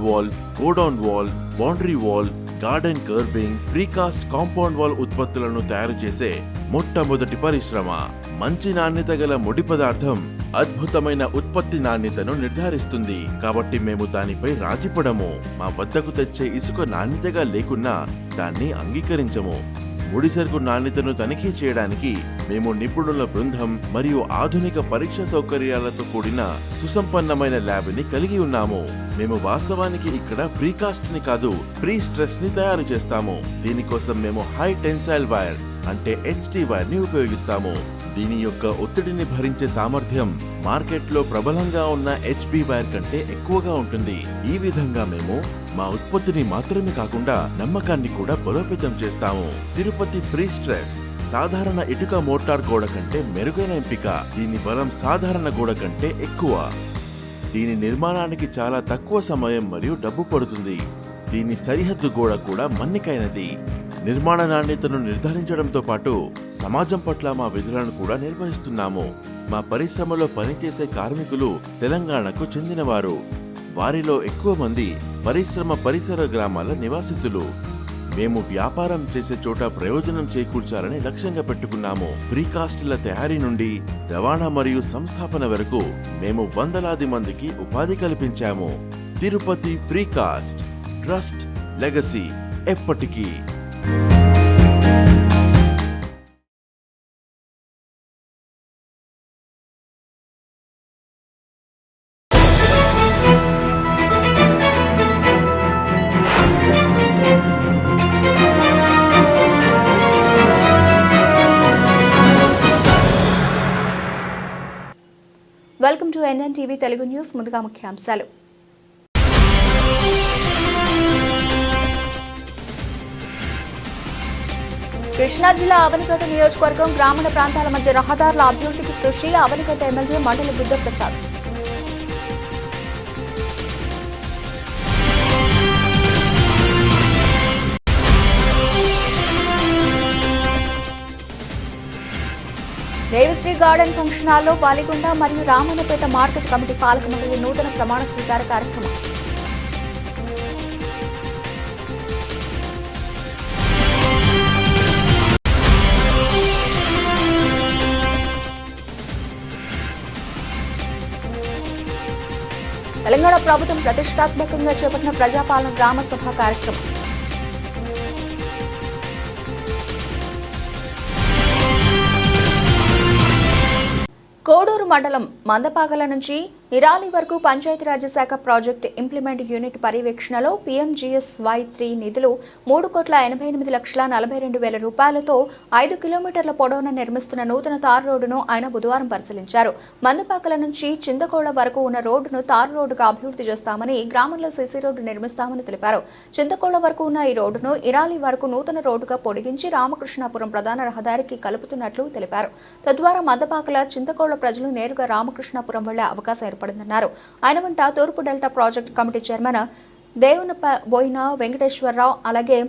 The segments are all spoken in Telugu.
Wall, godown wall, boundary wall, garden kerbing, precast compound wall ఉత్పత్తులను తయారు చేసే మొట్టమొదటి పరిశ్రమ. మంచి నాణ్యత గల ముడి పదార్థం అద్భుతమైన ఉత్పత్తి నాణ్యతను నిర్ధారిస్తుంది. కాబట్టి మేము దానిపై రాజీపడము. మా వద్దకు తెచ్చే ఇసుక నాణ్యతగా లేకున్నా దాన్ని అంగీకరించము. ముడిసరుకు నాణ్యతను తనిఖీ చేయడానికి మేము నిపుణుల బృందం మరియు ఆధునిక పరీక్ష సౌకర్యాలతో కూడిన సుసంపన్నమైన ల్యాబ్ ని కలిగి ఉన్నాము. మేము వాస్తవానికి ఇక్కడ ప్రీకాస్ట్ ని కాదు, ప్రీ స్ట్రెస్ ని తయారు చేస్తాము. దీనికోసం మేము హై టెన్సైల్ వైర్ అంటే HT వైర్ ని ఉపయోగిస్తాము. దీని యొక్క ఒత్తిడిని భరించే సామర్థ్యం మార్కెట్లో ప్రబలంగా ఉన్న HB వైర్ కంటే ఎక్కువగా ఉంటుంది. ఈ విధంగా మేము మా ఉత్పత్తిని మాత్రమే కాకుండా నమ్మకాన్ని కూడా బలోపేతం చేస్తాము. తిరుపతి ప్రీ స్ట్రెస్ సాధారణ ఇటుక మోటార్ గోడ కంటే మెరుగైన ఎంపిక. దీని బలం సాధారణ గోడ కంటే ఎక్కువ. దీని నిర్మాణానికి చాలా తక్కువ సమయం మరియు డబ్బు పడుతుంది. దీని సరిహద్దు గోడ కూడా మన్నికైనది. నిర్మాణ నాణ్యతను నిర్ధారించడంతో పాటు సమాజం పట్ల మా విధులను కూడా నిర్వహిస్తున్నాము. మా పరిశ్రమలో పనిచేసే కార్మికులు తెలంగాణకు చెందినవారు. వారిలో ఎక్కువ మంది పరిసర గ్రామాల నివాసితులు. మేము వ్యాపారం చేసే చోట ప్రయోజనం చేకూర్చాలని లక్ష్యంగా పెట్టుకున్నాము. ప్రీకాస్టుల తయారీ నుండి రవాణా మరియు సంస్థాపన వరకు మేము వందలాది మందికి ఉపాధి కల్పించాము. తిరుపతి ప్రీకాస్ట్, ట్రస్ట్, లెగసీ ఎప్పటికీ. Welcome to NNTV Telugu news. ముందుగా ముఖ్యాంశాలు. కృష్ణా జిల్లా అవనిగడ్డ నియోజకవర్గం గ్రామీణ ప్రాంతాల మధ్య రహదారుల అభివృద్ధికి కృషి. అవనిగడ్డ ఎమ్మెల్యే మండలి బుద్ధప్రసాద్. దేవిశ్రీ గార్డెన్ ఫంక్షన్ హాల్లో పాలిగొండ మరియు రామన్నపేట మార్కెట్ కమిటీ పాలక మండలి నూతన ప్రమాణ స్వీకార కార్యక్రమం. తెలంగాణ ప్రభుత్వం ప్రతిష్టాత్మకంగా చేపట్టిన ప్రజాపాలన గ్రామ సభ కార్యక్రమం. కోడూరు మండలం మందపాగల నుంచి ఇరాలి వరకు పంచాయతీరాజ్ శాఖ ప్రాజెక్టు ఇంప్లిమెంట్ యూనిట్ పర్యవేక్షణలో PMGSY3 నిధులు 3,88,42,000 రూపాయలతో 5 కిలోమీటర్ల పొడవున నిర్మిస్తున్న నూతన తారు రోడ్డును ఆయన బుధవారం పరిశీలించారు. మందపాకల నుంచి చింతకోళ్ల వరకు ఉన్న రోడ్డును తారు రోడ్డుగా అభివృద్ధి చేస్తామని, గ్రామంలో సిసి రోడ్డు నిర్మిస్తామని తెలిపారు. చింతకోళ్ల వరకు ఉన్న ఈ రోడ్డును ఇరాలి వరకు నూతన రోడ్డుగా పొడిగించి రామకృష్ణాపురం ప్రధాన రహదారికి కలుపుతున్నట్లు తెలిపారు. తద్వారా మందపాకల చింతకోళ్ల ప్రజలు నేరుగా రామకృష్ణాపురం వెళ్లే అవకాశం ఏర్పడిందన్నారు. ఆయన వెంట తూర్పు delta project committee chairman Devunaboyina Venkateswararao, అలాగే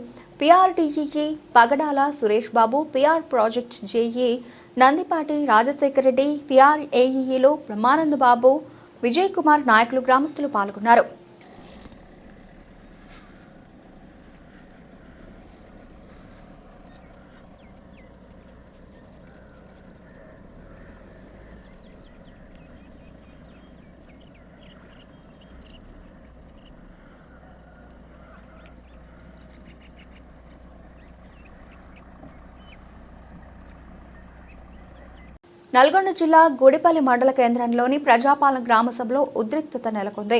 PRDEE Pagadala Suresh Babu, PR project JE Nandipati Rajasekhar Reddy, PRAEEలో బ్రహ్మానంద బాబు, విజయ్ కుమార్ నాయకులు, గ్రామస్తులు పాల్గొన్నారు. నల్గొండ జిల్లా గుడిపల్లి మండల కేంద్రంలోని ప్రజాపాలన గ్రామ సభలో ఉద్రిక్తత నెలకొంది.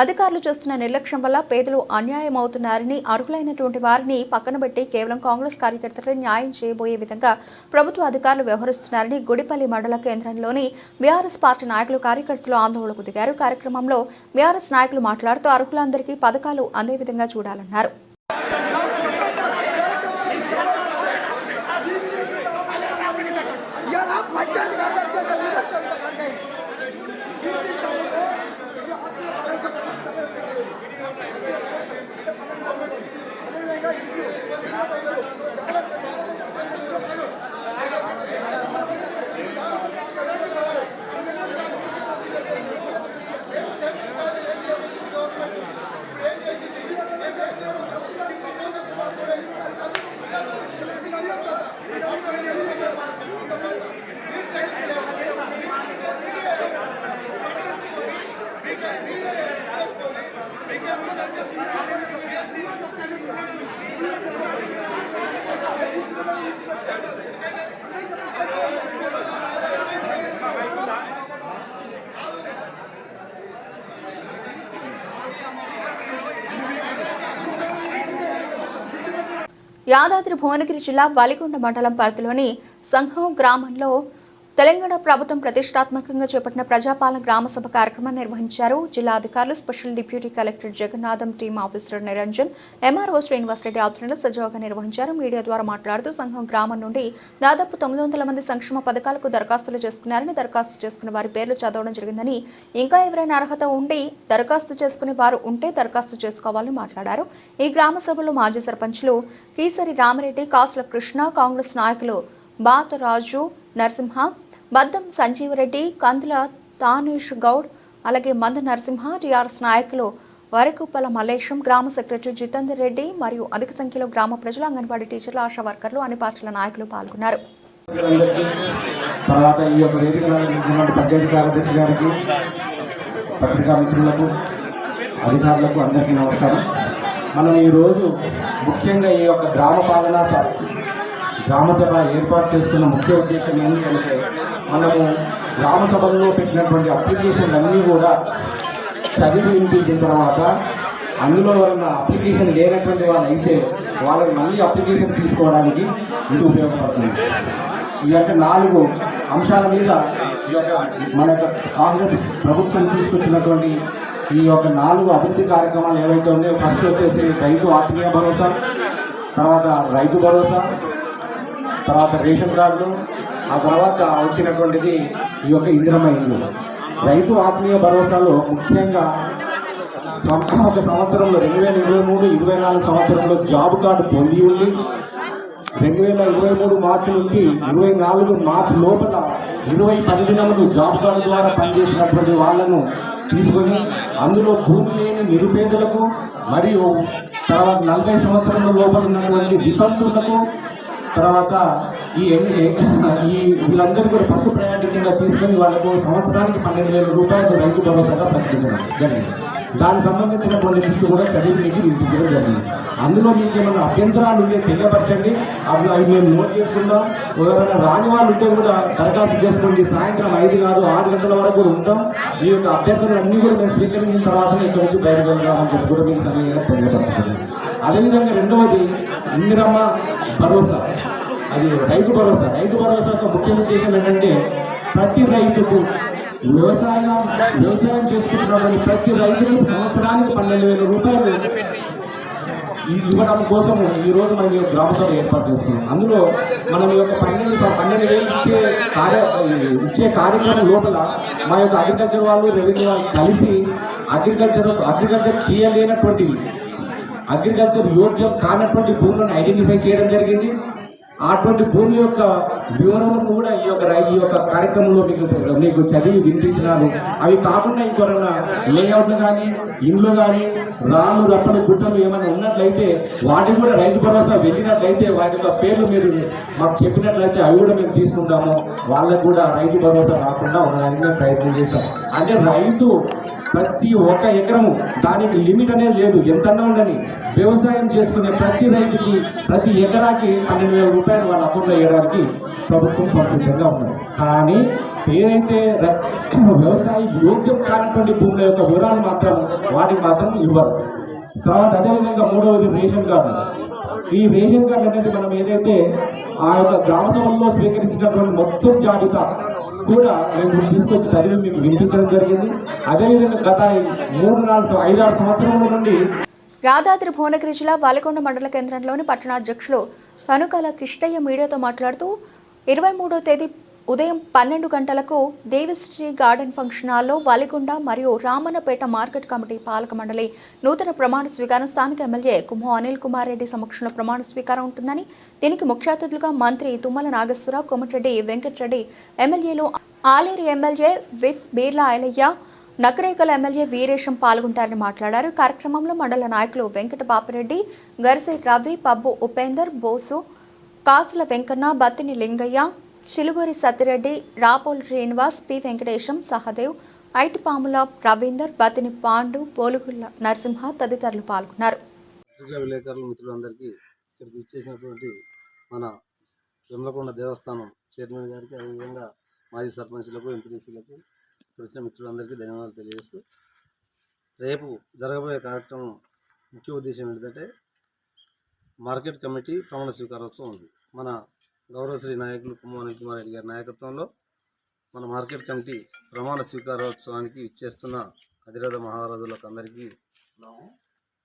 అధికారులు చేస్తున్న నిర్లక్ష్యం వల్ల పేదలు అన్యాయమవుతున్నారని, అర్హులైనటువంటి వారిని పక్కనబెట్టి కేవలం కాంగ్రెస్ కార్యకర్తలకు న్యాయం చేయబోయే విధంగా ప్రభుత్వ అధికారులు వ్యవహరిస్తున్నారని గుడిపల్లి మండల కేంద్రంలోని బీఆర్ఎస్ పార్టీ నాయకులు, కార్యకర్తలు ఆందోళనకు దిగారు. కార్యక్రమంలో బీఆర్ఎస్ నాయకులు మాట్లాడుతూ అర్హులందరికీ పథకాలు అందే విధంగా చూడాలన్నారు. యాదాద్రి భువనగిరి జిల్లా వలిగొండ మండలం పరిధిలోని సంఘం గ్రామంలో తెలంగాణ ప్రభుత్వం ప్రతిష్టాత్మకంగా చేపట్టిన ప్రజాపాలన గ్రామసభ కార్యక్రమాన్ని నిర్వహించారు. జిల్లా అధికారులు, special deputy collector Jagannatham, team officer Niranjan, MRO Srinivasa Reddy ఆధ్వర్యంలో సజావుగా నిర్వహించారు. మీడియా ద్వారా మాట్లాడుతూ సంఘం గ్రామం నుండి దాదాపు 900 మంది సంక్షేమ పథకాలకు దరఖాస్తులు చేసుకున్నారని, దరఖాస్తు చేసుకున్న వారి పేర్లు చదవడం జరిగిందని, ఇంకా ఎవరైనా అర్హత ఉండి దరఖాస్తు చేసుకునే వారు ఉంటే దరఖాస్తు చేసుకోవాలని మాట్లాడారు. ఈ గ్రామ సభలో మాజీ సర్పంచ్లు కీసరి రామిరెడ్డి, కాసుల కృష్ణ, కాంగ్రెస్ నాయకులు బాతరాజు నరసింహ, బద్దం సంజీవరెడ్డి, కందుల తానేష్ గౌడ్, అలాగే మంద నరసింహ, టీఆర్ఎస్ నాయకులు వరకుప్పల మల్లేశం, గ్రామ సెక్రటరీ జితేందర్ రెడ్డి మరియు అధిక సంఖ్యలో గ్రామ ప్రజలు, అంగన్వాడీ టీచర్లు, ఆశా వర్కర్లు, అన్ని పార్టీల నాయకులు పాల్గొన్నారు. తర్వాత ఈ యొక్క వేదిక పంచాయతీ కార్యదర్శి గారికి, పత్రికా మిత్రులకు, అధికారులకు అందరికీ నమస్కారం. మనం ఈరోజు ముఖ్యంగా ఈ యొక్క గ్రామ సభ ఏర్పాటు చేసుకున్న ముఖ్య ఉద్దేశం ఏంటి అంటే, మనము గ్రామ సభల్లో పెట్టినటువంటి అప్లికేషన్లు అన్నీ కూడా చదివి వినిపించిన తర్వాత అందులో ఎవరైనా అప్లికేషన్ లేనటువంటి వాళ్ళు అయితే వాళ్ళని మళ్ళీ అప్లికేషన్ తీసుకోవడానికి ఇది ఉపయోగపడుతుంది. ఇలాంటి 4 అంశాల మీద ఈ యొక్క మన యొక్క కాంగ్రెస్ ప్రభుత్వం తీసుకొచ్చినటువంటి ఈ యొక్క 4 అభివృద్ధి కార్యక్రమాలు ఏవైతే ఉన్నాయో, ఫస్ట్ వచ్చేసి రైతు ఆత్మీయ భరోసా, తర్వాత రైతు భరోసా, తర్వాత రేషన్ కార్డులు, ఆ తర్వాత వచ్చినటువంటిది ఈ యొక్క ఇందిరమ్మ ఇల్లు. రైతు ఆత్మీయ భరోసాలో ముఖ్యంగా ఒక సంవత్సరంలో 2023-24 సంవత్సరంలో జాబ్ కార్డు పొంది ఉండి 2023 మార్చి నుంచి 24 మార్చి లోపల 20 దినములు జాబ్ కార్డు ద్వారా పనిచేసినటువంటి వాళ్ళను తీసుకొని అందులో భూమి లేని నిరుపేదలకు మరియు తర్వాత 40 సంవత్సరాల లోపల ఉన్నటువంటి వితంతులకు, తర్వాత ఈ వీళ్ళందరూ కూడా ఫస్ట్ ప్రయారిటీ కింద తీసుకొని వాళ్ళకు సంవత్సరానికి 12,000 రూపాయలు రైతు భరోసాగా ప్రకటించడం జరిగింది. దానికి సంబంధించినటువంటి లిస్టు కూడా చదివి మీకు వినిపించడం జరిగింది. అందులో మీకు ఏమైనా అభ్యంతరాలు ఉంటే తెలియపరచండి, అవి మేము నోట్ చేసుకుంటాం. ఎవరైనా రాని వాళ్ళు ఉంటే కూడా దరఖాస్తు చేసుకోండి. సాయంత్రం 5 కాదు 6 గంటల వరకు కూడా ఉంటాం. ఈ యొక్క అభ్యంతరాలు అన్నీ కూడా మేము స్వీకరించిన తర్వాతనే ఇక్కడ నుంచి బయటకు వెళ్దామని చెప్పి కూడా మీకు సమయంగా తెలియపరచండి. అదేవిధంగా రెండవది ఇందిరమ్మ భరోసా, అది రైతు భరోసా. రైతు భరోసా యొక్క ముఖ్య ఉద్దేశం ఏంటంటే, ప్రతి రైతుకు వ్యవసాయం చేసుకుంటున్నటువంటి ప్రతి రైతుకు సంవత్సరానికి 12,000 రూపాయలు ఇవ్వడం కోసం ఈరోజు మనం గ్రామ సభ ఏర్పాటు చేసుకున్నాం. అందులో మనం ఈ యొక్క 12,000 ఇచ్చే కార్యక్రమం లోపల మా యొక్క అగ్రికల్చర్ వాళ్ళు, రెవెన్యూ వాళ్ళు కలిసి అగ్రికల్చర్ చేయలేనటువంటివి, అగ్రికల్చర్ యోగ్యం కానటువంటి భూములను ఐడెంటిఫై చేయడం జరిగింది. అటువంటి భూమి యొక్క వివరణ కూడా ఈ యొక్క కార్యక్రమంలో మీకు చదివి వినిపించినారు. అవి కాకుండా ఇంకొకరన్నా లేఅవుట్లు కానీ, ఇండ్లు కానీ, రాళ్ళు రప్పలు గుట్టలు ఏమైనా ఉన్నట్లయితే వాటికి కూడా రైతు భరోసా వెళ్ళినట్లయితే వాటి యొక్క పేర్లు మీరు మాకు చెప్పినట్లయితే అవి కూడా మేము తీసుకుంటాము. వాళ్ళకు కూడా రైతు భరోసా రాకుండా ఉండడానికి మేము ప్రయత్నం చేస్తాం. అంటే రైతు ప్రతి ఒక్క ఎకరము, దానికి లిమిట్ అనేది లేదు, ఎంతన్నా ఉండని వ్యవసాయం చేసుకునే ప్రతి రైతుకి ప్రతి ఎకరాకి 12,000 రూపాయలు వాళ్ళ అకౌంట్లో వేయడానికి ప్రభుత్వం సంసిద్ధంగా ఉన్నది. కానీ ఏదైతే వ్యవసాయ యోగ్యం కానటువంటి భూముల యొక్క వివరాలు వాటికి మాత్రం ఇవ్వరు. తర్వాత అదేవిధంగా మూడవది రేషన్ కార్డు. ఈ రేషన్ కార్డు అనేది మనం ఏదైతే ఆ యొక్క గ్రామ సభల్లో స్వీకరించినటువంటి మొత్తం జాబితా కూడా మేము తీసుకొచ్చి చదివి మీకు వినిపించడం జరిగింది. అదేవిధంగా గత 3-4-5-6 సంవత్సరాల నుండి యాదాద్రి భువనగిరి జిల్లా వలిగొండ మండల కేంద్రంలోని పట్టణాధ్యక్షులు కనుకల కిష్టయ్య మీడియాతో మాట్లాడుతూ 23వ తేదీ ఉదయం 12 గంటలకు దేవిశ్రీ గార్డెన్ ఫంక్షన్ హాల్లో వలిగొండ మరియు రామన్నపేట మార్కెట్ కమిటీ పాలక మండలి నూతన ప్రమాణ స్వీకారం స్థానిక ఎమ్మెల్యే కుమ్మో అనిల్ కుమార్ రెడ్డి సమక్షంలో ప్రమాణ స్వీకారం ఉంటుందని, దీనికి ముఖ్య అతిథులుగా మంత్రి తుమ్మల నాగేశ్వరరావు, కోమటిరెడ్డి వెంకటరెడ్డి, ఎమ్మెల్యేలు Aleru MLA whip Beerla Ailaiah, Nakrekal MLA Veeresham పాల్గొంటారని మాట్లాడారు. కార్యక్రమంలో మండల నాయకులు వెంకట పాపిరెడ్డి, గరిసె రవి, పబ్బు ఉపేందర్, బోసు, కాసుల వెంకన్న, బత్తిని లింగయ్య, చిలుగూరి సత్తిరెడ్డి, రాపోల్ శ్రీనివాస్, పి వెంకటేశం, సహదేవ్, ఐటిపాముల రవీందర్, బత్తిని పాండు, పోలుగుల నరసింహ తదితరులు పాల్గొన్నారు. విలేకరులు మిత్రులందరికీ ఇక్కడికి ఇచ్చేసినటువంటి మన వెమ్లకొండ దేవస్థానం చైర్మన్ గారికి, అదేవిధంగా మాజీ సర్పంచ్లకు, ఎంపీటీసీలకు, వచ్చిన మిత్రులందరికీ ధన్యవాదాలు తెలియజేస్తూ, రేపు జరగబోయే కార్యక్రమం ముఖ్య ఉద్దేశం ఏంటంటే మార్కెట్ కమిటీ ప్రమాణ స్వీకారోత్సవం ఉంది. మన గౌరవశ్రీ నాయకులు కుమ్మం అనిల్ కుమార్ రెడ్డి గారి నాయకత్వంలో మన మార్కెట్ కమిటీ ప్రమాణ స్వీకారోత్సవానికి ఇచ్చేస్తున్న అధిరథ మహారాజులకు అందరికీ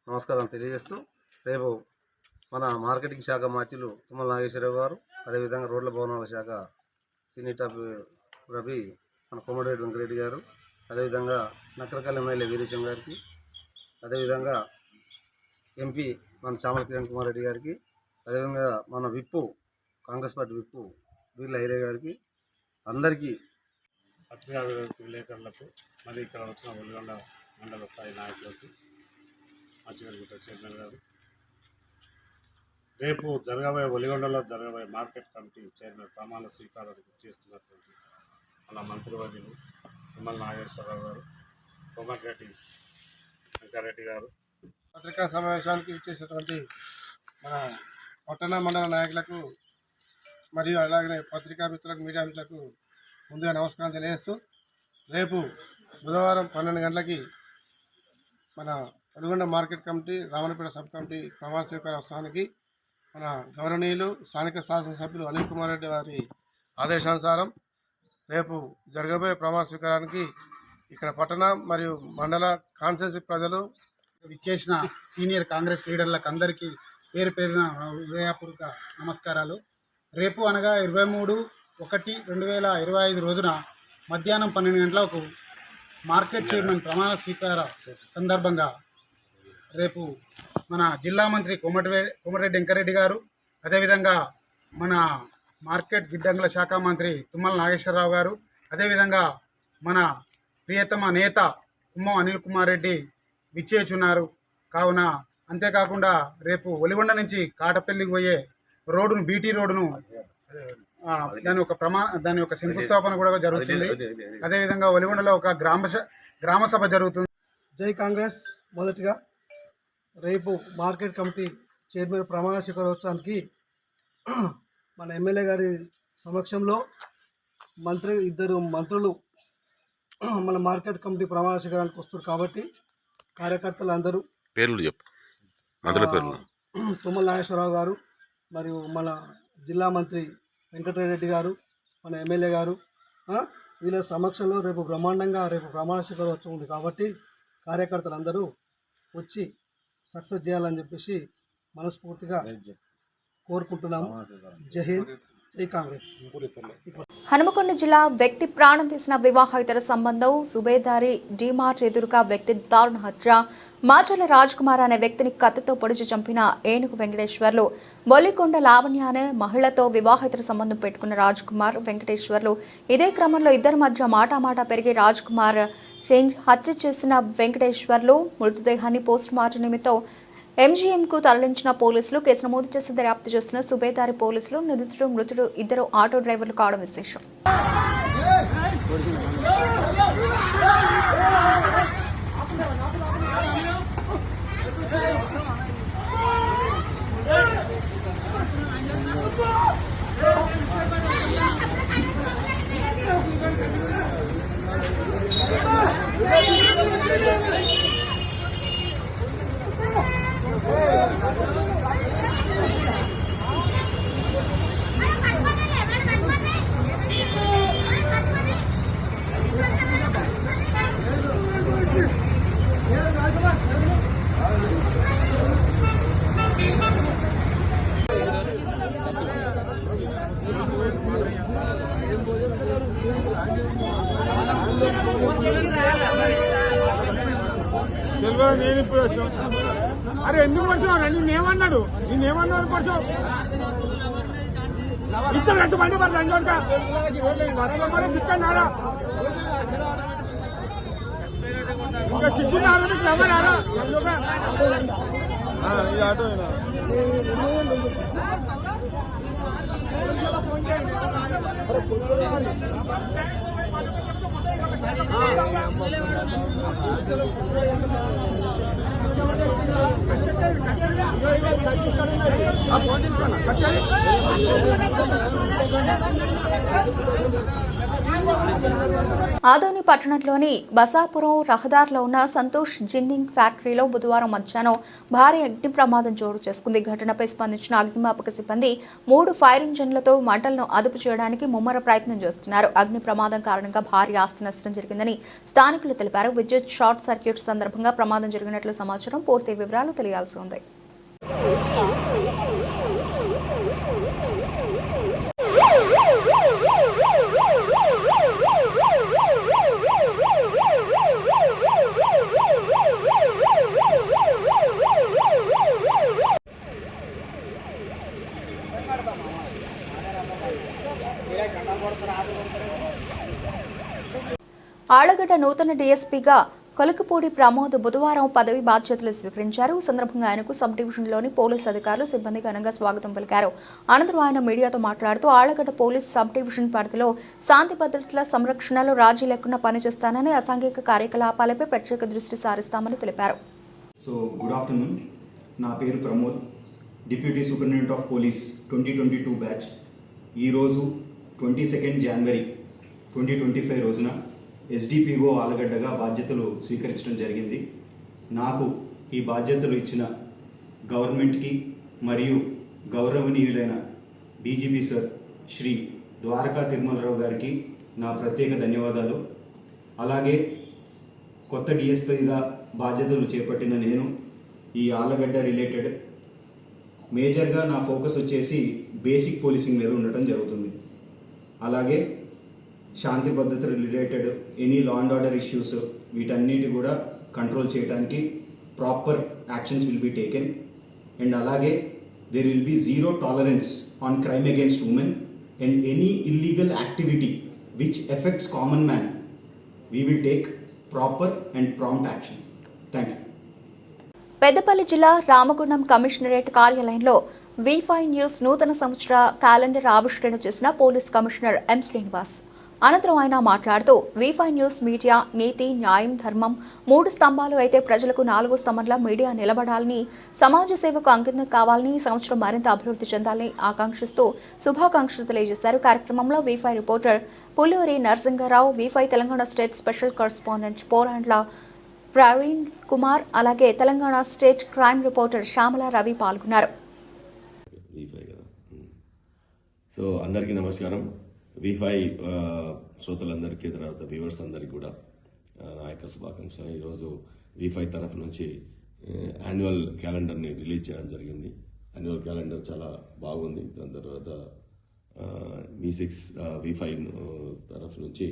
నమస్కారం తెలియజేస్తూ, రేపు మన మార్కెటింగ్ శాఖ మాత్యులు తుమ్మల నాగేశ్వరరావు గారు, అదేవిధంగా రోడ్ల భవనాల శాఖ సీనియర్ టాప్ రవి మన కోమటిరెడ్డి వెంకరెడ్డి గారు, అదేవిధంగా నకరకల్ ఎమ్మెల్యే వీరేశం గారికి, అదేవిధంగా ఎంపీ మన చామల కిరణ్ కుమార్ రెడ్డి గారికి, అదేవిధంగా మన విప్పు కాంగ్రెస్ పార్టీ విప్పు బీర్ల హైరే గారికి, అందరికీ పత్రికా విలేకరులకు, మరి ఇక్కడ వచ్చిన ఒలిగొండ మండల స్థాయి నాయకులకు, మంచిగా చైర్మన్ గారు, రేపు జరగబోయే ఒలిగొండలో జరగబోయే మార్కెట్ కమిటీ చైర్మన్ ప్రమాణ స్వీకారానికి చేస్తున్నటువంటి మన మంత్రివర్యులు తుమ్మల నాగేశ్వరరావు గారు, కోమటిరెడ్డి వెంకరెడ్డి గారు, పత్రికా సమావేశానికి ఇచ్చేసినటువంటి మన పట్టణ మండల నాయకులకు మరియు అలాగే పత్రికా మిత్రులకు, మీడియా మిత్రులకు ముందుగా నమస్కారం తెలియజేస్తూ, రేపు బుధవారం 12 గంటలకి మన Valigonda market committee Ramannapeta sub committee ప్రమాణ స్వీకారోత్సవానికి మన గౌరవనీయులు స్థానిక శాసనసభ్యులు అనిల్ కుమార్ రెడ్డి వారి ఆదేశానుసారం రేపు జరగబోయే ప్రమాణ స్వీకారానికి ఇక్కడ పట్టణ మరియు మండల కాన్స్టిట్యూన్సీ ప్రజలు విచ్చేసిన సీనియర్ కాంగ్రెస్ లీడర్లకు అందరికీ పేరు పేరున హృదయపూర్వక నమస్కారాలు. రేపు అనగా 23/1/2025 రోజున మధ్యాహ్నం 12 గంటలకు మార్కెట్ చైర్మన్ ప్రమాణ స్వీకార సందర్భంగా రేపు మన జిల్లా మంత్రి కోమటిరెడ్డి వెంకరెడ్డి గారు, అదేవిధంగా మన మార్కెట్ గిడ్డంగుల శాఖ మంత్రి తుమ్మల నాగేశ్వరరావు గారు, అదేవిధంగా మన ప్రియతమ నేత కుమ్మం అనిల్ కుమార్ రెడ్డి విచ్చేచున్నారు. కావున అంతేకాకుండా రేపు ఒలిగొండ నుంచి కాటపల్లికి పోయే రోడ్డును, బీటీ రోడ్డును దాని యొక్క శంకుస్థాపన కూడా జరుగుతుంది. అదేవిధంగా ఒలిగొండలో ఒక గ్రామ సభ జరుగుతుంది. జై కాంగ్రెస్. మొదటిగా రేపు మార్కెట్ కమిటీ చైర్మన్ ప్రమాణ స్వీకారోత్సవానికి మన ఎమ్మెల్యే గారి సమక్షంలో ఇద్దరు మంత్రులు మన మార్కెట్ కమిటీ ప్రమాణ స్వీకారానికి వస్తారు కాబట్టి కార్యకర్తలు అందరూ పేర్లు చెప్పు, మంత్రుల పేర్లు. తుమ్మల నాగేశ్వరరావు గారు, మరియు మన జిల్లా మంత్రి వెంకటరెడ్డి గారు, మన ఎమ్మెల్యే గారు, వీళ్ళ సమక్షంలో రేపు బ్రహ్మాండంగా ప్రమాణ స్వీకారోత్సవం ఉంది కాబట్టి కార్యకర్తలు వచ్చి సక్సెస్ చేయాలని చెప్పేసి మనస్ఫూర్తిగా కోరుకుంటున్నాము. జై హింద్, జై కాంగ్రెస్. హనుమకొండ జిల్లా వ్యక్తి ప్రాణం తీసిన వివాహేతర సంబంధం, సుబేదారి డీమార్ట్ ఎదురుగా వ్యక్తి దారుణ హత్య, మాచర్ల రాజ్ కుమార్ అనే వ్యక్తిని కత్తితో పొడిచి చంపిన ఏనుగు వెంకటేశ్వర్లు. బొల్లికొండ లావణ్య అనే మహిళతో వివాహేతర సంబంధం పెట్టుకున్న రాజ్ కుమార్, వెంకటేశ్వర్లు. ఇదే క్రమంలో ఇద్దరి మధ్య మాటామాటా పెరిగి రాజ్ కుమార్ హత్య చేసిన వెంకటేశ్వర్లు మృతదేహాన్ని పోస్ట్ మార్టం నిమిత్తం ఎంజీఎంకు తరలించిన పోలీసులు. కేసు నమోదు చేసి దర్యాప్తు చేస్తున్న సుబేదారి పోలీసులు. నిందితుడు మృతుడు ఇద్దరు ఆటో డ్రైవర్లు కావడం విశేషం. నేను ఇప్పుడు వచ్చాను. అరే ఎందుకు వచ్చావు? నేనేమన్నాడు కొంచెం ఇద్దరు కట్టు బండి మరి లంచోట మరి దిక్కన్నారా ఇంకా సిగ్గున్నారా మీకు ఎవరారా ఆటో ఆదోని పట్టణంలోని బసాపురం రహదారిలో ఉన్న సంతోష్ జిన్నింగ్ ఫ్యాక్టరీలో బుధవారం మధ్యాహ్నం భారీ అగ్ని ప్రమాదం చోటు చేసుకుంది. ఘటనపై స్పందించిన అగ్నిమాపక సిబ్బంది 3 ఫైర్ ఇంజన్లతో మంటలను అదుపు చేయడానికి ముమ్మర ప్రయత్నం చేస్తున్నారు. అగ్ని ప్రమాదం కారణంగా భారీ ఆస్తి నష్టం జరిగిందని స్థానికులు తెలిపారు. విద్యుత్ షార్ట్ సర్క్యూట్ సందర్భంగా ప్రమాదం జరిగినట్లు సమాచారం. పూర్తి వివరాలు తెలియాల్సి ఉంది. ఆళ్లగడ్డ నూతన డీఎస్పీగా కొలకపూడి ప్రమోద్ బుధవారం పదవి బాధ్యతలు స్వీకరించారు. ఈ సందర్భంగా ఆయనకు సబ్ డివిజన్లోని పోలీసు అధికారులు సిబ్బంది ఘనంగా స్వాగతం పలికారు. అనంతరం ఆయన మీడియాతో మాట్లాడుతూ ఆళ్లగడ్డ పోలీసు సబ్ డివిజన్ పరిధిలో శాంతి భద్రతల సంరక్షణలో రాజీ లేకుండా పనిచేస్తానని, అసాంఘిక కార్యకలాపాలపై ప్రత్యేక దృష్టి సారిస్తామని తెలిపారు. So good afternoon. నా పేరు Pramod, deputy superintendent of police 2022 batch. ఈరోజు 22 జనవరి 2025 రోజున ఎస్డిపిఓ ఆలగడ్డగా బాధ్యతలు స్వీకరించడం జరిగింది. నాకు ఈ బాధ్యతలు ఇచ్చిన గవర్నమెంట్కి మరియు గౌరవనీయులైన డీజీపీ సార్ శ్రీ ద్వారకా తిరుమలరావు గారికి నా ప్రత్యేక ధన్యవాదాలు. అలాగే కొత్త డిఎస్పీగా బాధ్యతలు చేపట్టిన నేను ఈ ఆలగడ్డ రిలేటెడ్ మేజర్గా నా ఫోకస్ వచ్చేసి బేసిక్ పోలీసింగ్ మీద ఉండటం జరుగుతుంది. అలాగే శాంతి భద్రత related any law and order issues వీటన్నిటి కూడా కంట్రోల్ చేయడానికి proper actions will be taken. And అలాగే there will be zero tolerance on crime against women and any illegal activity which affects common man. We will take proper and prompt action. Thank you. Peddapalli జిల్లా రామగుండం కమిషనరేట్ కార్యాలయంలో V5 న్యూస్ నూతన సంవత్సర క్యాలెండర్ ఆవిష్కరణ చేసిన పోలీస్ కమిషనర్ ఎం శ్రీనివాస్. అనంతరం ఆయన మాట్లాడుతూ V5 న్యూస్ మీడియా నీతి, న్యాయం, ధర్మం 3 స్తంభాలు అయితే ప్రజలకు 4 స్తంభాల మీడియా నిలబడాలని, సమాజ సేవకు అంకితం కావాలని, ఈ సంవత్సరం మరింత అభివృద్ధి చెందాలని ఆకాంక్షిస్తూ శుభాకాంక్షలు తెలియజేశారు. కార్యక్రమంలో V5 reporter Pulluri Narasingarao, V5 Telangana state special correspondent Porandla Praveen Kumar, అలాగే Telangana state crime reporter Shyamala Ravi పాల్గొన్నారు. సో అందరికీ నమస్కారం. V5 శ్రోతలందరికీ, తర్వాత వ్యూవర్స్ అందరికీ కూడా నా యొక్క శుభాకాంక్షలు. ఈరోజు V5 తరఫు నుంచి యాన్యువల్ క్యాలెండర్ని రిలీజ్ చేయడం జరిగింది. యాన్యువల్ క్యాలెండర్ చాలా బాగుంది. దాని తర్వాత V5 తరఫు నుంచి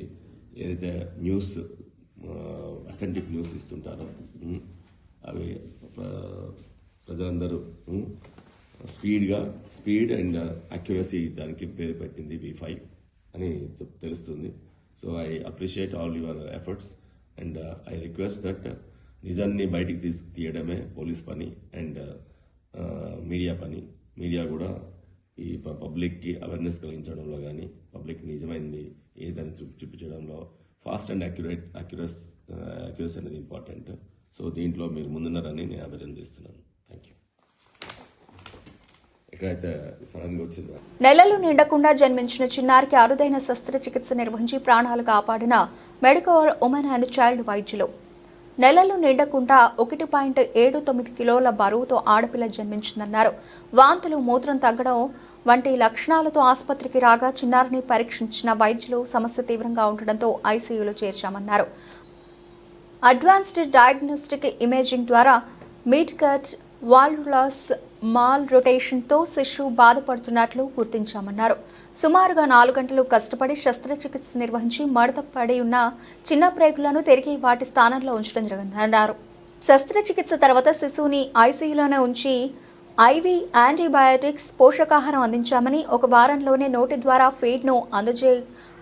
ఏదైతే న్యూస్ అథెంటిక్ న్యూస్ ఇస్తుంటారో అవి ప్రజలందరూ స్పీడ్ అండ్ అక్యురసీ దానికి పేరు పెట్టింది V5 అని తెలుస్తుంది. So I appreciate all your efforts and I request that నిజాన్ని బయటికి తీయడమే పోలీస్ పని అండ్ మీడియా పని. మీడియా కూడా ఈ పబ్లిక్కి అవేర్నెస్ కలిగించడంలో కానీ, పబ్లిక్ నిజమైంది ఏదని చూపించడంలో ఫాస్ట్ అండ్ అక్యురసీ అనేది ఇంపార్టెంట్. సో దీంట్లో మీరు ముందున్నారని నేను అభినందిస్తున్నాను. Thank you. నెలలు నిండకుండా జన్మించిన చిన్నారికి అరుదైన శస్త్రచికిత్స నిర్వహించి ప్రాణాలు కాపాడిన మెడికవర్ ఉమెన్ అండ్ చైల్డ్ వైద్యులు. నెలలు నిండకుండా 1.79 కిలోల బరువుతో ఆడపిల్ల జన్మించిందన్నారు. వాంతులు, మూత్రం తగ్గడం వంటి లక్షణాలతో ఆసుపత్రికి రాగా చిన్నారిని పరీక్షించిన వైద్యులు సమస్య తీవ్రంగా ఉండడంతో ఐసీయూలో చేర్చామన్నారు. అడ్వాన్స్డ్ డయాగ్నోస్టిక్ ఇమేజింగ్ ద్వారా మీట్ కట్ వాల్వులస్ మాల్ రొటేషన్తో శిశువు బాధపడుతున్నట్లు గుర్తించామన్నారు. సుమారుగా 4 గంటలు కష్టపడి శస్త్రచికిత్స నిర్వహించి మడత పడి ఉన్న చిన్న ప్రేగులను తిరిగి వాటి స్థానంలో ఉంచడం జరిగిందన్నారు. శస్త్రచికిత్స తర్వాత శిశువుని ఐసీయూలోనే ఉంచి ఐవీ యాంటీబయాటిక్స్, పోషకాహారం అందించామని, 1 వారంలోనే నోటి ద్వారా ఫీడ్ను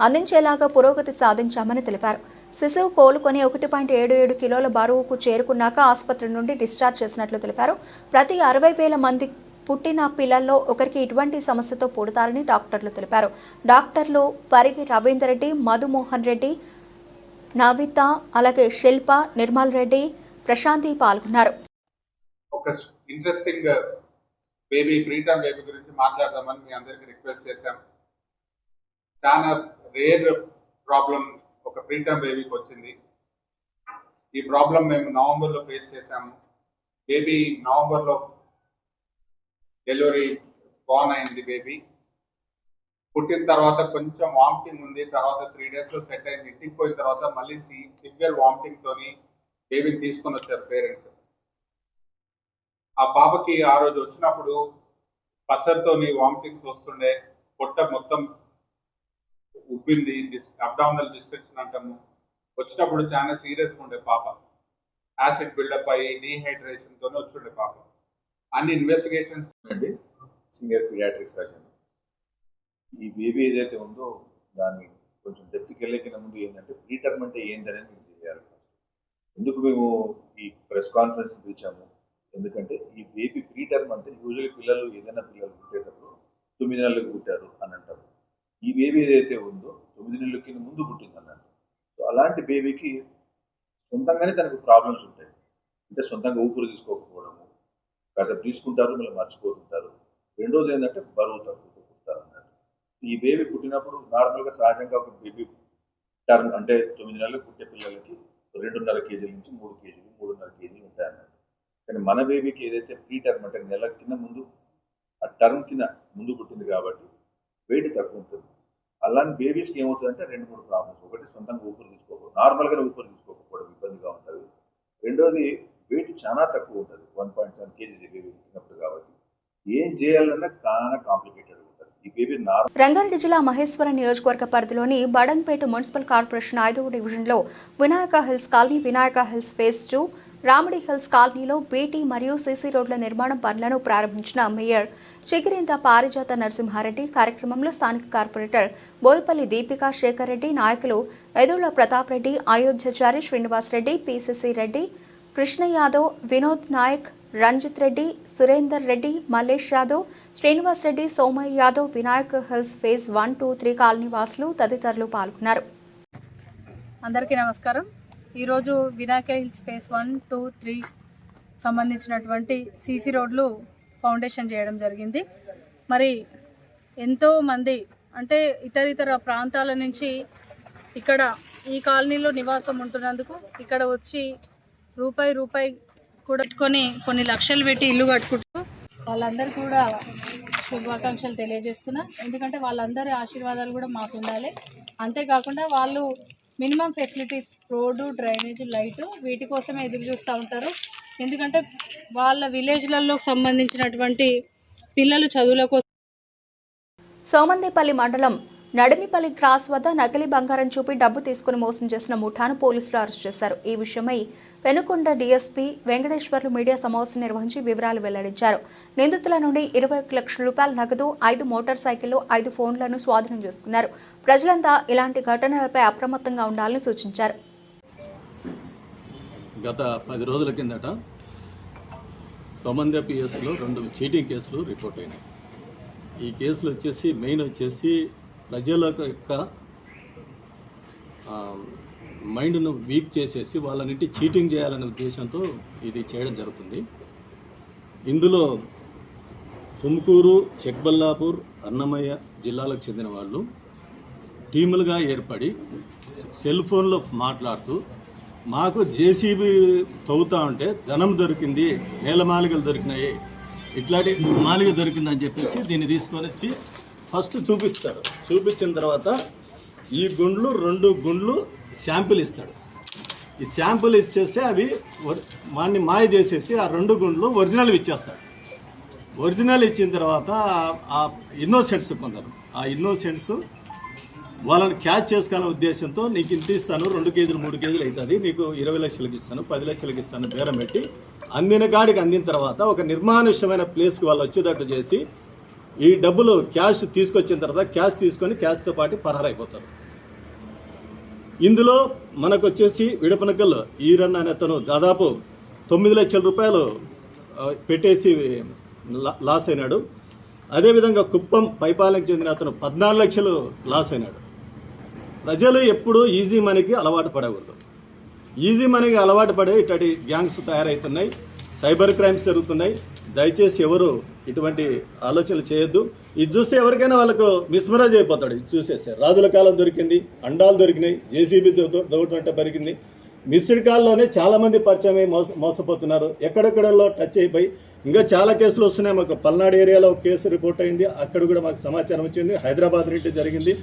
అందించేలాగా పురోగతి సాధించామని తెలిపారు. శిశువు కోలుకొని 1.77 కిలోల బరువుకు చేరుకున్నాక ఆసుపత్రి నుండి డిశ్చార్జ్ చేసినట్లు తెలిపారు. ప్రతి 60,000 మంది పుట్టిన పిల్లల్లో ఒకరికి ఇటువంటి సమస్యతో పుడతారని డాక్టర్లు తెలిపారు. డాక్టర్లు పరిగి రవీందర్ రెడ్డి, మధుమోహన్ రెడ్డి, నవిత, అలాగే శిల్ప, నిర్మల్ రెడ్డి, ప్రశాంతి పాల్గొన్నారు. ఒక ఇంట్రెస్టింగ్ బేబీ, ప్రీటర్మ్ బేబీ గురించి మాట్లాడదామని మీ అందరికీ రిక్వెస్ట్ చేశాం. చాలా రేర్ ప్రాబ్లం ఒక ప్రీటర్మ్ బేబీకి వచ్చింది. ఈ ప్రాబ్లం మేము నవంబర్లో ఫేస్ చేశాము. బేబీ నవంబర్లో డెలివరీ బాన్ అయింది. బేబీ పుట్టిన తర్వాత కొంచెం వామిటింగ్ ఉంది. తర్వాత 3 daysలో సెట్ అయింది. ఇంటికి పోయిన తర్వాత మళ్ళీ సివియర్ వామిటింగ్ తోని బేబీని తీసుకొని వచ్చారు పేరెంట్స్. ఆ పాపకి ఆ రోజు వచ్చినప్పుడు పసర్తోని వామిటింగ్స్ వస్తుండే, పొట్ట మొత్తం ఉబ్బింది, అబ్డామినల్ డిస్ట్రక్షన్ అంటాము. వచ్చినప్పుడు చాలా సీరియస్గా ఉండే పాప, యాసిడ్ బిల్డప్ అయ్యి డీహైడ్రేషన్తోనే వచ్చిండే పాప. అన్ని ఇన్వెస్టిగేషన్స్ అండి, సీనియర్ పీడియాట్రిక్ సర్జన్. ఈ బేబీ ఏదైతే ఉందో దాన్ని కొంచెం డెప్త్కి వెళ్ళకిన ముందు ఏంటంటే ప్రీటర్మ్ అంటే ఏంటనేది మేము తెలియాలి. ఎందుకు మేము ఈ ప్రెస్ కాన్ఫరెన్స్ పిలిచాము, ఎందుకంటే ఈ బేబీ ప్రీటర్మ్ అంటే యూజువల్లీ పిల్లలు పుట్టేటప్పుడు 9 నెలలకు పుట్టారు అని అంటారు. ఈ బేబీ ఏదైతే ఉందో 9 నెలల కింద ముందు పుట్టింది అన్నట్టు. సో అలాంటి బేబీకి సొంతంగానే తనకు ప్రాబ్లమ్స్ ఉంటాయి. అంటే సొంతంగా ఊపిరి తీసుకోకపోవడము, కాసేపు తీసుకుంటారు మళ్ళీ మర్చిపోతుంటారు. రెండోది ఏంటంటే బరువు తక్కువ పుట్టారు అన్నట్టు. ఈ బేబీ పుట్టినప్పుడు నార్మల్గా సహజంగా ఒక బేబీ టర్మ్ అంటే 9 నెలలకు పుట్టే పిల్లలకి 2.5 కేజీల నుంచి 3 కేజీలు 3.5 కేజీలు ఉంటాయి అన్నట్టు. కానీ మన బేబీకి ఏదైతే ప్రీ టర్మ్ అంటే నెల కింద ముందు ఆ టర్మ్ కింద ముందు పుట్టింది కాబట్టి వెయిట్ తక్కువ ఉంటుంది. అలాంటి బేబీస్కి ఏమవుతుందంటే 2-3 ప్రాబ్లమ్స్. ఒకటి సొంతంగా ఊపిరి తీసుకోకపోవడం, నార్మల్గానే ఊపిరి తీసుకోకపోవడం ఇబ్బందిగా ఉంటుంది. రెండోది వెయిట్ చాలా తక్కువ ఉంటుంది, 1.7 కేజీస్ బేబీ పుట్టినప్పుడు. కాబట్టి ఏం చేయాలన్నా చాలా కాంప్లికేటెడ్ ఉంటుంది. ఈ బేబీ రంగారెడ్డి జిల్లా మహేశ్వరం నియోజకవర్గ పరిధిలోని బడంపేట మున్సిపల్ కార్పొరేషన్ 5వ డివిజన్లో Vinayaka hills colony, Vinayaka hills phase 2, Ramidi hills కాలనీలో బీటీ మరియు సీసీ రోడ్ల నిర్మాణం పనులను ప్రారంభించిన మేయర్ చిగిరింత పారిజాత నరసింహారెడ్డి. కార్యక్రమంలో స్థానిక కార్పొరేటర్ బోయపల్లి దీపికా శేఖర్ రెడ్డి, నాయకులు Edulla Pratap Reddy, Ayodhyachari Srinivas Reddy, PCC Reddy, Krishna Yadav, Vinod Nayak, Ranjith Reddy, Surender Reddy, Mallesh Yadav, Srinivas Reddy, Somaiah Yadav, Vinayak hills phase 1, 2, 3 colony వాసులు తదితరులు పాల్గొన్నారు. అందరికీ నమస్కారం. ఈరోజు వినాయక హిల్స్ ఫేజ్ 1, 2, 3 సంబంధించినటువంటి సీసీ రోడ్లు ఫౌండేషన్ చేయడం జరిగింది. మరి ఎంతోమంది అంటే ఇతర ప్రాంతాల నుంచి ఇక్కడ ఈ కాలనీలో నివాసం ఉంటున్నందుకు ఇక్కడ వచ్చి రూపాయి కూడా కొన్ని లక్షలు పెట్టి ఇల్లు కట్టుకుంటూ వాళ్ళందరికీ కూడా శుభాకాంక్షలు తెలియజేస్తున్నా. ఎందుకంటే వాళ్ళందరి ఆశీర్వాదాలు కూడా మాకు ఉండాలి. అంతేకాకుండా వాళ్ళు minimum facilities, road, drainage, light వీటి కోసమే ఎదురు చూస్తూ ఉంటారు. ఎందుకంటే వాళ్ళ విలేజ్లలో సంబంధించినటువంటి పిల్లలు చదువుల కోసం. సోమందేపల్లి మండలం నడిమిపల్లి క్రాస్ వద్ద నకిలీ బంగారం చూపి డబ్బు తీసుకుని మోసం చేసిన ముఠాను పోలీసులు అరెస్ట్ చేశారు. ఈ విషయమై పెనుకొండ డీఎస్పీ వెంకటేశ్వర్లు మీడియా సమావేశం నిర్వహించి వివరాలు వెల్లడించారు. నిందితుల నుండి 21 లక్షల రూపాయల నగదు, 5 మోటార్ సైకిళ్లు, 5 ఫోన్లను స్వాధీనం చేసుకున్నారు. ప్రజలంతా ఇలాంటి ఘటనలపై అప్రమత్తంగా ఉండాలని సూచించారు. గత 10 రోజుల కిందట సోమందే పిఎస్లో 2 చీటింగ్ కేసులు రిపోర్ట్ అయినాయి. ఈ కేసులు మెయిన్ వచ్చేసి ప్రజల యొక్క మైండ్ను వీక్ చేసేసి వాళ్ళనింటి చీటింగ్ చేయాలనే ఉద్దేశంతో ఇది చేయడం జరుగుతుంది. ఇందులో తుమ్కూరు, చెక్బల్లాపూర్, అన్నమయ్య జిల్లాలకు చెందిన వాళ్ళు టీములుగా ఏర్పడి సెల్ ఫోన్లో మాట్లాడుతూ మాకు జేసీబీ తవ్వుతా ఉంటే ధనం దొరికింది, నేలమాలికలు దొరికినాయి, ఇట్లాంటి మాలిక దొరికిందని చెప్పేసి దీన్ని తీసుకొని వచ్చి ఫస్ట్ చూపిస్తారు. చూపించిన తర్వాత ఈ గుండ్లు 2 గుండ్లు శాంపిల్ ఇస్తాడు. ఈ శాంపిల్ ఇచ్చేస్తే అవి వాడిని మాయ చేసేసి ఆ 2 గుండ్లు ఒరిజినల్ ఇచ్చేస్తాడు. ఒరిజినల్ ఇచ్చిన తర్వాత ఆ ఇన్నోసెంట్స్ కొందరు, ఆ ఇన్నోసెంట్స్ వాళ్ళని క్యాచ్ చేసుకోవాలనే ఉద్దేశంతో నీకు ఇంత ఇస్తాను, 2 కేజీలు 3 కేజీలు అవుతుంది, నీకు 20 లక్షలకు ఇస్తాను, 10 లక్షలకు ఇస్తాను బేరం పెట్టి అందిన కాడికి అందిన తర్వాత ఒక నిర్మానుష్యమైన ప్లేస్కి వాళ్ళు వచ్చేటట్టు చేసి ఈ డబ్బులు క్యాష్ తీసుకొచ్చిన తర్వాత క్యాష్ తీసుకొని క్యాష్తో పాటు పరారైపోతారు. ఇందులో మనకు వచ్చేసి విడపనకల్ ఈరన్న అనే అతను దాదాపు 9 లక్షల రూపాయలు పెట్టేసి లాస్ అయినాడు. అదేవిధంగా కుప్పం పైపాలెంకి చెందిన అతను 14 లక్షలు లాస్ అయినాడు. ప్రజలు ఎప్పుడూ ఈజీ మనీకి అలవాటు పడకూడదు. ఈజీ మనీకి అలవాటు పడే ఇట్లాంటి గ్యాంగ్స్ తయారవుతున్నాయి. సైబర్ క్రైమ్స్ జరుగుతున్నాయి. దయచేసి ఎవరు ఇటువంటి ఆలోచనలు చేయొద్దు. ఇది చూస్తే ఎవరికైనా వాళ్ళకు మిస్మరాజ్ అయిపోతాడు. ఇది చూసేస్తే రాజుల కాలం దొరికింది, అండాలు దొరికినాయి, జేసీబీ దొరకటంటే పెరిగింది. మిస్డ్ కాల్లోనే చాలామంది పరిచయం అయి మోసపోతున్నారు. ఎక్కడెక్కడలో టచ్ అయిపోయి ఇంకా చాలా కేసులు వస్తున్నాయి. మాకు పల్నాడు ఏరియాలో ఒక కేసు రిపోర్ట్ అయింది, అక్కడ కూడా మాకు సమాచారం వచ్చింది. హైదరాబాద్ నుండి జరిగింది.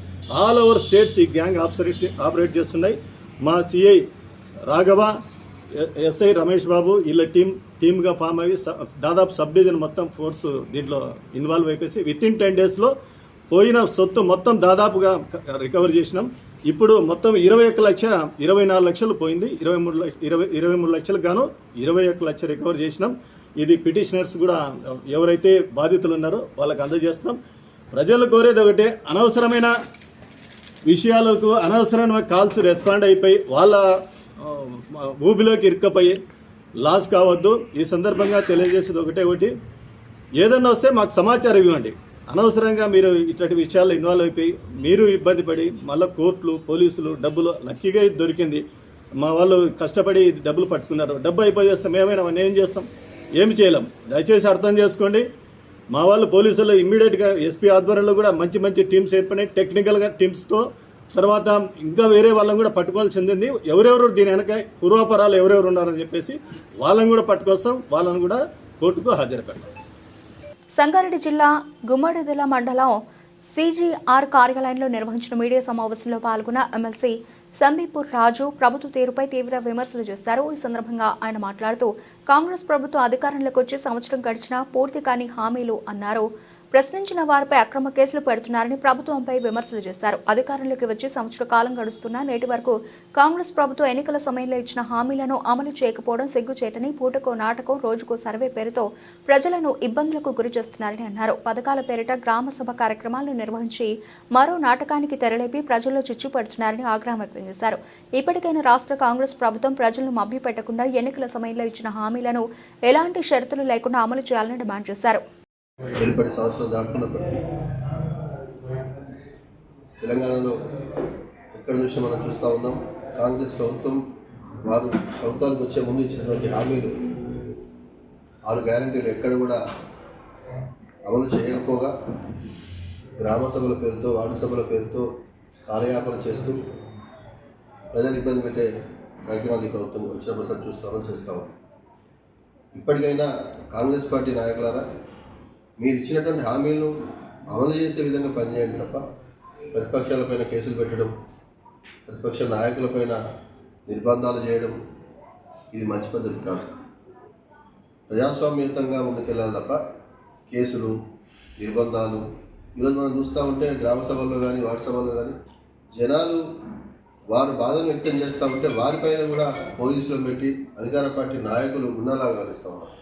ఆల్ ఓవర్ స్టేట్స్ ఈ గ్యాంగ్ ఆపరేట్ చేస్తున్నాయి. మా సిఐ రాఘవ, ఎస్ఐ రమేష్ బాబు వీళ్ళ టీమ్గా ఫామ్ అయ్యి దాదాపు సబ్ డివిజన్ మొత్తం ఫోర్స్ దీంట్లో ఇన్వాల్వ్ అయిపోయి విత్ ఇన్ 10 daysలో పోయిన సొత్తు మొత్తం దాదాపుగా రికవర్ చేసినాం. ఇప్పుడు మొత్తం 24 లక్షలు పోయింది. 23 లక్షలకు గాను 21 లక్షలు రికవర్ చేసినాం. ఇది పిటిషనర్స్ కూడా ఎవరైతే బాధితులు ఉన్నారో వాళ్ళకి అందజేస్తాం. ప్రజలు కోరేది ఒకటే, అనవసరమైన విషయాలకు అనవసరమైన కాల్స్ రెస్పాండ్ అయిపోయి వాళ్ళ ఊబిలోకి ఇరుక్కపోయి లాస్ కావద్దు. ఈ సందర్భంగా తెలియజేసేది ఒకటి, ఏదన్నా వస్తే మాకు సమాచారం ఇవ్వండి. అనవసరంగా మీరు ఇట్లాంటి విషయాల్లో ఇన్వాల్వ్ అయిపోయి మీరు ఇబ్బంది పడి మళ్ళీ కోర్టులు, పోలీసులు, డబ్బులు లక్కీగా ఇది దొరికింది. మా వాళ్ళు కష్టపడి డబ్బులు పట్టుకున్నారు. డబ్బు అయిపోయేస్తాం, ఏమైనా ఏం చేస్తాం, ఏమి చేయలేం. దయచేసి అర్థం చేసుకోండి. మా వాళ్ళు పోలీసులు ఇమ్మీడియట్గా ఎస్పీ ఆధ్వర్యంలో కూడా మంచి టీమ్స్ ఏర్పడినాయి, టెక్నికల్గా టీమ్స్తో. తర్వాత ఇంకా వేరే వాళ్ళని కూడా పట్టుకోవాల్సింది. ఎవరెవరు దీని వెనక పూర్వాపరాలు ఎవరెవరు ఉన్నారని చెప్పేసి వాళ్ళని కూడా పట్టుకొస్తాం. వాళ్ళని కూడా కోర్టుకు హాజరుపెడతాం. సంగారెడ్డి జిల్లా గుమ్మడిదల మండలం CGR కార్యాలయంలో నిర్వహించిన మీడియా సమావేశంలో పాల్గొన్న ఎమ్మెల్సీ సంబీపూర్ రాజు ప్రభుత్వ తీరుపై తీవ్ర విమర్శలు చేశారు. ఈ సందర్భంగా ఆయన మాట్లాడుతూ కాంగ్రెస్ ప్రభుత్వం అధికారంలోకి వచ్చి సంవత్సరం గడిచినా పూర్తి కాని హామీలు అన్నారు. ప్రశ్నించిన వారిపై అక్రమ కేసులు పెడుతున్నారని ప్రభుత్వంపై విమర్శలు చేశారు. అధికారంలోకి వచ్చి సంవత్సర కాలం గడుస్తున్నా నేటి వరకు కాంగ్రెస్ ప్రభుత్వం ఎన్నికల సమయంలో ఇచ్చిన హామీలను అమలు చేయకపోవడం సిగ్గుచేటని, పూటకో నాటకం, రోజుకో సర్వే పేరుతో ప్రజలను ఇబ్బందులకు గురి చేస్తున్నారని అన్నారు. పథకాల పేరిట గ్రామ సభ కార్యక్రమాలను నిర్వహించి మరో నాటకానికి తెరలేపి ప్రజల్లో చిచ్చు పెడుతున్నారని ఆగ్రహం వ్యక్తం చేశారు. ఇప్పటికైనా రాష్ట్ర కాంగ్రెస్ ప్రభుత్వం ప్రజలను మభ్యపెట్టకుండా ఎన్నికల సమయంలో ఇచ్చిన హామీలను ఎలాంటి షరతులు లేకుండా అమలు చేయాలని డిమాండ్ చేశారు. ఏర్పడి సంవత్సరం దాటుకున్నప్పటికీ తెలంగాణలో ఎక్కడ చూసినా మనం చూస్తూ ఉన్నాం. కాంగ్రెస్ ప్రభుత్వం వారు ప్రభుత్వానికి వచ్చే ముందు ఇచ్చినటువంటి హామీలు 6 గ్యారంటీలు ఎక్కడ కూడా అమలు చేయకపోగా గ్రామ సభల పేరుతో, వార్డు సభల పేరుతో కాలయాపన చేస్తూ ప్రజలు ఇబ్బంది పెట్టే కార్యక్రమాలు ఈ ప్రభుత్వం వచ్చినప్పుడు చూస్తామని చేస్తాము. ఇప్పటికైనా కాంగ్రెస్ పార్టీ నాయకులారా, మీరు ఇచ్చినటువంటి హామీలను అమలు చేసే విధంగా పనిచేయండి తప్ప ప్రతిపక్షాలపైన కేసులు పెట్టడం, ప్రతిపక్ష నాయకులపైన నిర్బంధాలు చేయడం ఇది మంచి పద్ధతి కాదు. ప్రజాస్వామ్యయుతంగా ముందుకెళ్ళాలి తప్ప కేసులు, నిర్బంధాలు. ఈరోజు మనం చూస్తూ ఉంటే గ్రామ సభల్లో కానీ, వార్డు సభల్లో కానీ జనాలు వారు బాధను వ్యక్తం చేస్తూ ఉంటే వారిపైన కూడా పోలీసులను పెట్టి అధికార పార్టీ నాయకులు గుండాలాగా వ్యవహరిస్తూ ఉన్నారు.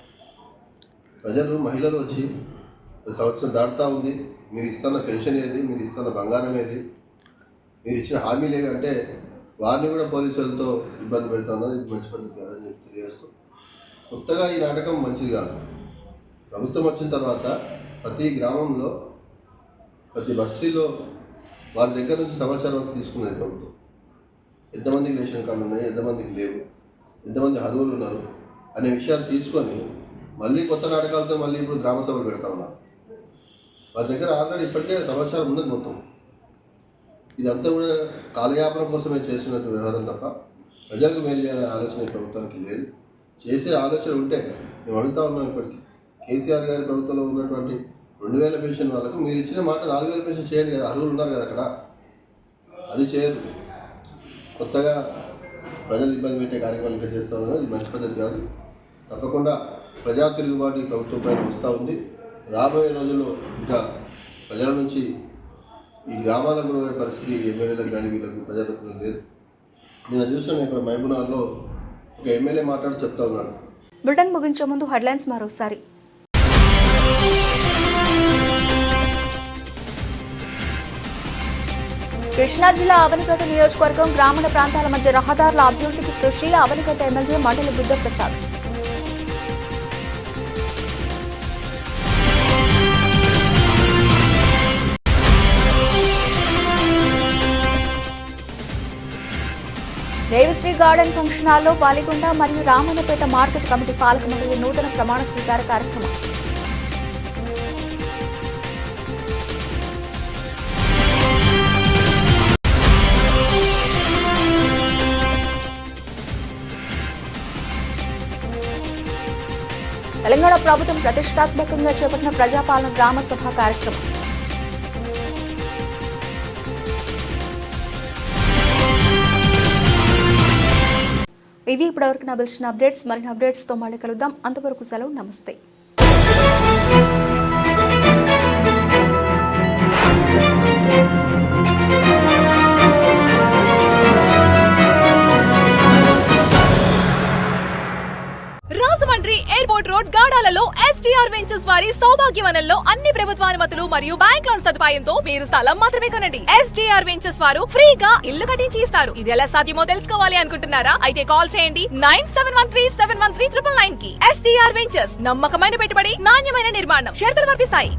ప్రజలు, మహిళలు వచ్చి సంవత్సరం దాటుతూ ఉంది, మీరు ఇస్తున్న పెన్షన్ ఏది, మీరు ఇస్తున్న బంగారం ఏది, మీరు ఇచ్చిన హామీలు ఏవి అంటే వారిని కూడా పోలీసులతో ఇబ్బంది పెడతా ఉన్నారు. ఇది మంచి పద్ధతి కాదని చెప్పి తెలియజేస్తూ, కొత్తగా ఈ నాటకం మంచిది కాదు. ప్రభుత్వం వచ్చిన తర్వాత ప్రతి గ్రామంలో, ప్రతి బస్తీలో వారి దగ్గర నుంచి సమాచారం తీసుకున్నది ప్రభుత్వం. ఎంతమందికి రేషన్ కార్డులు ఉన్నాయి, ఎంతమందికి లేవు, ఎంతమంది అర్హులు ఉన్నారు అనే విషయాలు తీసుకొని మళ్ళీ కొత్త నాటకాలతో మళ్ళీ ఇప్పుడు గ్రామ సభలు పెడతా ఉన్నారు. వారి దగ్గర ఆల్రెడీ ఇప్పటికే సమాచారం ఉన్నది మొత్తం. ఇదంతా కూడా కాలయాపన కోసమే చేస్తున్నట్టు వ్యవహారం తప్ప ప్రజలకు మేలు చేయాలనే ఆలోచన ప్రభుత్వానికి లేదు. చేసే ఆలోచన ఉంటే మేము అడుగుతా ఉన్నాం. ఇప్పటికీ కేసీఆర్ గారి ప్రభుత్వంలో ఉన్నటువంటి 2000 పెన్షన్ వాళ్ళకు మీరు ఇచ్చిన మాట 4000 పెన్షన్ చేయండి కదా, అర్హులు ఉన్నారు కదా అక్కడ, అది చేయరు. కొత్తగా ప్రజలు ఇబ్బంది పెట్టే కార్యక్రమాలు ఇంకా చేస్తూ ఉన్నారు. ఇది మంచి పద్ధతి కాదు. తప్పకుండా ప్రజా తిరుగుబాటు ఈ ప్రభుత్వం పైన వస్తూ ఉంది. రాబోయే రోజుల్లో ఇంకా ప్రజల నుంచి ఈ గ్రామాలకు కూడా పరిస్థితి ఎమ్మెల్యేలకు కానీ వీళ్ళకి ప్రజాప్రతినిధులు లేదు. నేను చూసాను ఇక్కడ మహబూబ్నగర్లో ఒక ఎమ్మెల్యే మాట్లాడి చెప్తా ఉన్నాడు. బులెటిన్ ముగించే ముందు హెడ్లైన్స్ మరోసారి. కృష్ణా జిల్లా అవనిగడ్డ నియోజకవర్గం గ్రామీణ ప్రాంతాల మధ్య రహదారుల అభివృద్ధికి కృషి. అవనిగడ్డ ఎమ్మెల్యే మండలి బుద్ధప్రసాద్. దేవిశ్రీ గార్డెన్ ఫంక్షన్ హాల్లో పాలికొండ మరియు రామన్నపేట మార్కెట్ కమిటీ పాలక మండలి నూతన ప్రమాణ స్వీకార కార్యక్రమం. తెలంగాణ ప్రభుత్వం ప్రతిష్టాత్మకంగా చేపట్టిన ప్రజాపాలన గ్రామ సభ కార్యక్రమం. ఇది ఇప్పటివరకు నా తెలిసిన అప్డేట్స్. మరిన్ని అప్డేట్స్తో మళ్ళీ కలుద్దాం. అంతవరకు సెలవు. నమస్తే. రాజమండ్రి ఎయిర్పోర్ట్ రోడ్ గాడాలలో ఎస్టీఆర్ వెంచర్స్ వారి సౌభాగ్యవనంలో అన్ని ప్రభుత్వానుమతులు మరియు బ్యాంక్ లోన్ సదుపాయంతో మీరు స్థలం మాత్రమే కొనండి. ఎస్టీఆర్ వెంచర్స్ వారు ఫ్రీగా ఇల్లు కట్టించి ఇస్తారు. ఇది ఎలా సాధ్యమో తెలుసుకోవాలి అనుకుంటున్నారా? అయితే కాల్ చేయండి 9713713999 కి. ఎస్టీఆర్ వెంచర్స్, నమ్మకమైన పెట్టుబడి, నాణ్యమైన నిర్మాణం. షరతులు వర్తిస్తాయి.